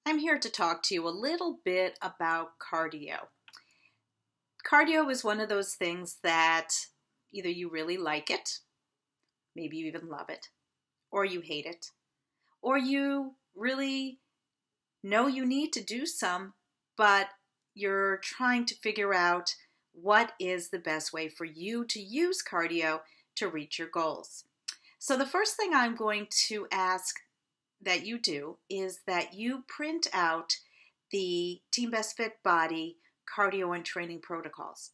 I'm here to talk to you a little bit about cardio. Cardio is one of those things that either you really like it, maybe you even love it, or you hate it, or you really know you need to do some, but you're trying to figure out what is the best way for you to use cardio to reach your goals. So the first thing I'm going to ask that you do is that you print out the Team Best Fit Body cardio and training protocols.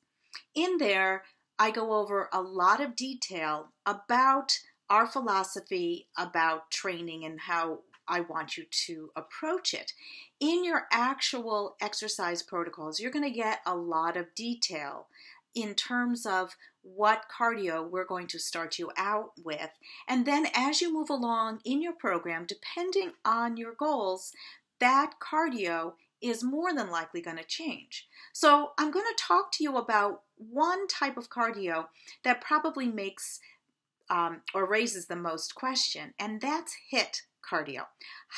In there, I go over a lot of detail about our philosophy about training and how I want you to approach it. In your actual exercise protocols, you're going to get a lot of detail in terms of what cardio we're going to start you out with. And then as you move along in your program, depending on your goals, that cardio is more than likely going to change. So I'm going to talk to you about one type of cardio that probably makes or raises the most question, and that's HIIT cardio,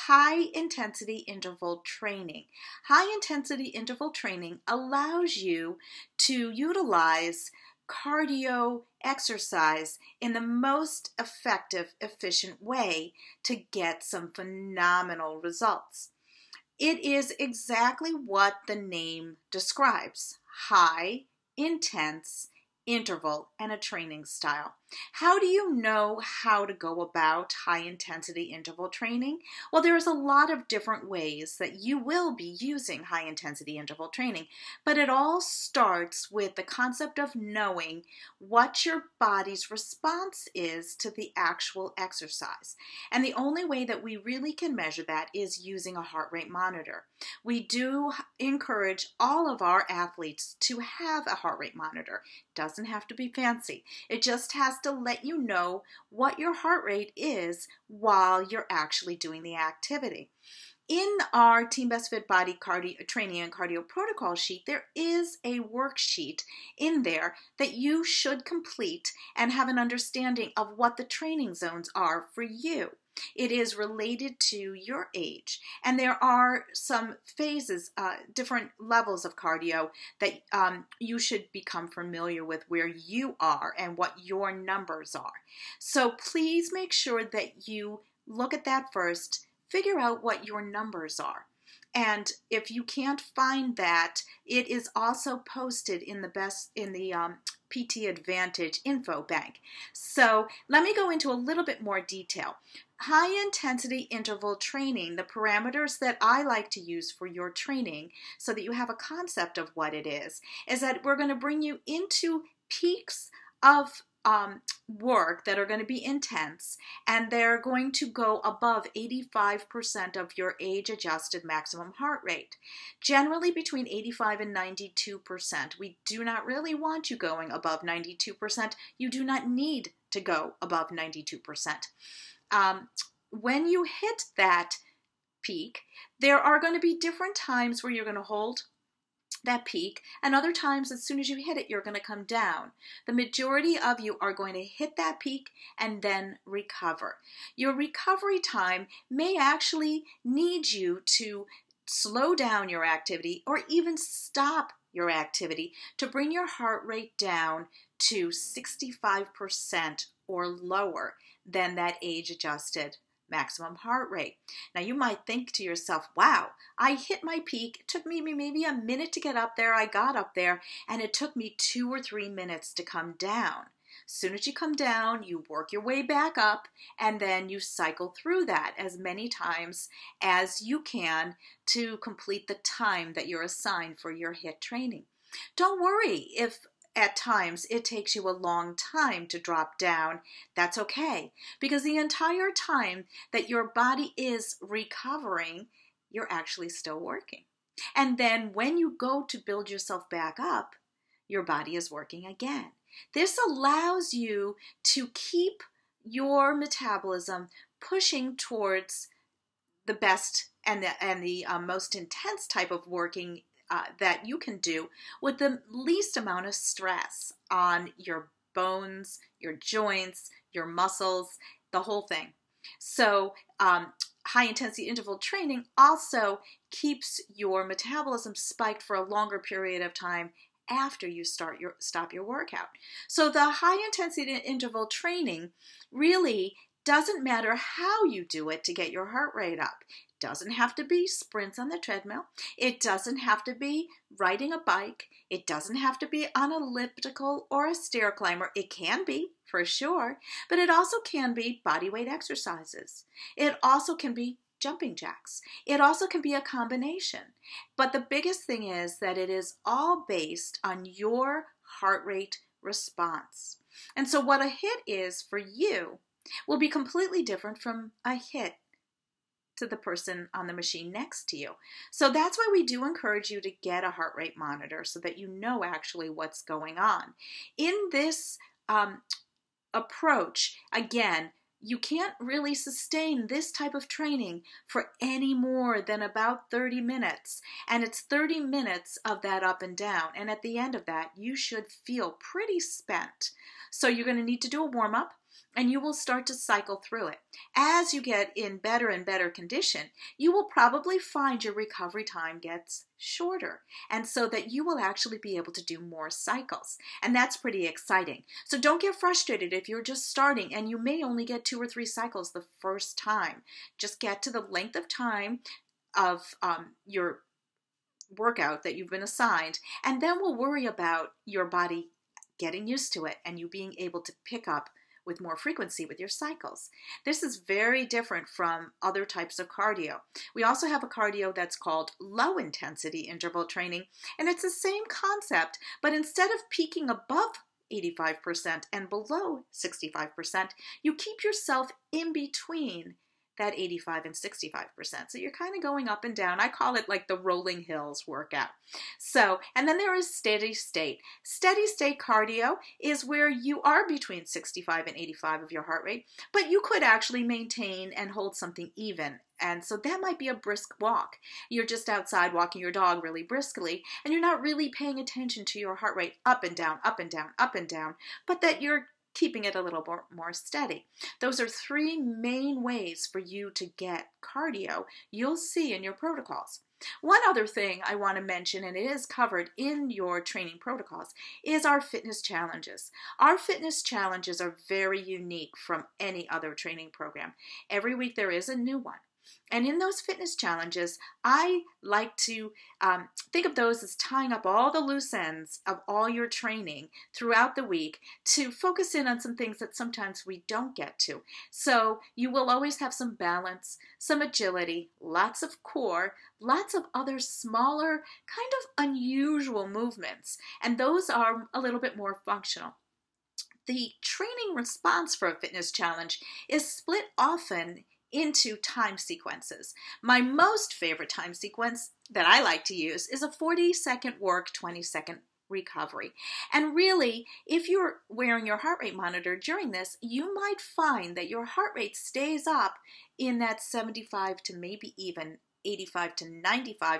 high intensity interval training. High intensity interval training allows you to utilize cardio exercise in the most effective, efficient way to get some phenomenal results. It is exactly what the name describes: high, intense, interval, and a training style. How do you know how to go about high intensity interval training? Well, there's a lot of different ways that you will be using high intensity interval training, but it all starts with the concept of knowing what your body's response is to the actual exercise. And the only way that we really can measure that is using a heart rate monitor. We do encourage all of our athletes to have a heart rate monitor. It doesn't have to be fancy. It just has to let you know what your heart rate is while you're actually doing the activity. In our Team Best Fit Body cardio training and cardio protocol sheet, there is a worksheet in there that you should complete and have an understanding of what the training zones are for you. It is related to your age, and there are some phases, different levels of cardio that you should become familiar with where you are and what your numbers are. So please make sure that you look at that first, figure out what your numbers are. And if you can't find that, it is also posted in the PT Advantage info bank. So let me go into a little bit more detail. High intensity interval training, the parameters that I like to use for your training so that you have a concept of what it is that we're going to bring you into peaks of work that are going to be intense, and they're going to go above 85% of your age-adjusted maximum heart rate. Generally between 85 and 92%. We do not really want you going above 92%. You do not need to go above 92%. When you hit that peak, there are going to be different times where you're going to hold that peak, and other times as soon as you hit it, you're going to come down. The majority of you are going to hit that peak and then recover. Your recovery time may actually need you to slow down your activity or even stop your activity to bring your heart rate down to 65% or lower than that age-adjusted maximum heart rate. Now you might think to yourself, wow, I hit my peak. It took me maybe a minute to get up there. I got up there and it took me 2 or 3 minutes to come down. As soon as you come down, you work your way back up and then you cycle through that as many times as you can to complete the time that you're assigned for your HIIT training. Don't worry if at times it takes you a long time to drop down. That's okay, because the entire time that your body is recovering, you're actually still working. And then when you go to build yourself back up, your body is working again. This allows you to keep your metabolism pushing towards the best and the most intense type of working that you can do with the least amount of stress on your bones, your joints, your muscles, the whole thing. So high intensity interval training also keeps your metabolism spiked for a longer period of time after you stop your workout. So the high intensity interval training really doesn't matter how you do it to get your heart rate up. It doesn't have to be sprints on the treadmill. It doesn't have to be riding a bike. It doesn't have to be on an elliptical or a stair climber. It can be, for sure, but it also can be body weight exercises. It also can be jumping jacks. It also can be a combination. But the biggest thing is that it is all based on your heart rate response. And so what a HIIT is for you will be completely different from a HIIT to the person on the machine next to you. So that's why we do encourage you to get a heart rate monitor so that you know actually what's going on. In this approach, again, you can't really sustain this type of training for any more than about 30 minutes. And it's 30 minutes of that up and down. And at the end of that, you should feel pretty spent. So you're going to need to do a warm-up, and you will start to cycle through it. As you get in better and better condition, you will probably find your recovery time gets shorter, and so that you will actually be able to do more cycles. And that's pretty exciting. So don't get frustrated if you're just starting and you may only get 2 or 3 cycles the first time. Just get to the length of time of your workout that you've been assigned, and then we'll worry about your body getting used to it and you being able to pick up with more frequency with your cycles. This is very different from other types of cardio. We also have a cardio that's called low intensity interval training, and it's the same concept, but instead of peaking above 85% and below 65%, you keep yourself in between that 85 and 65%. So you're kind of going up and down. I call it like the rolling hills workout. So, and then there is steady state. Steady state cardio is where you are between 65 and 85 of your heart rate, but you could actually maintain and hold something even. And so that might be a brisk walk. You're just outside walking your dog really briskly, and you're not really paying attention to your heart rate up and down, up and down, up and down, but that you're keeping it a little more steady. Those are 3 main ways for you to get cardio you'll see in your protocols. One other thing I want to mention, and it is covered in your training protocols, is our fitness challenges. Our fitness challenges are very unique from any other training program. Every week there is a new one. And in those fitness challenges, I like to think of those as tying up all the loose ends of all your training throughout the week to focus in on some things that sometimes we don't get to. So you will always have some balance, some agility, lots of core, lots of other smaller, kind of unusual movements. And those are a little bit more functional. The training response for a fitness challenge is split often into time sequences. My most favorite time sequence that I like to use is a 40-second work, 20-second recovery. And really, if you're wearing your heart rate monitor during this, you might find that your heart rate stays up in that 75 to maybe even 85 to 95%.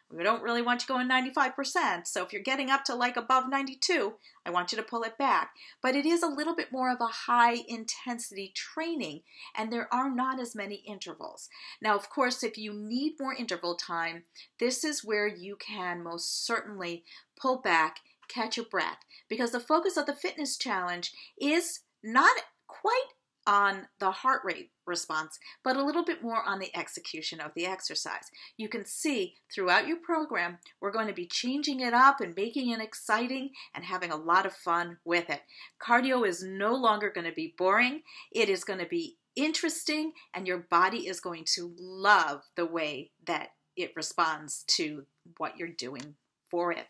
We don't really want you going 95%. So if you're getting up to like above 92, I want you to pull it back. But it is a little bit more of a high intensity training, and there are not as many intervals. Now, of course, if you need more interval time, this is where you can most certainly pull back, catch your breath, because the focus of the fitness challenge is not quite on the heart rate response, but a little bit more on the execution of the exercise. You can see throughout your program, we're going to be changing it up and making it exciting and having a lot of fun with it. Cardio is no longer going to be boring. It is going to be interesting, and your body is going to love the way that it responds to what you're doing for it.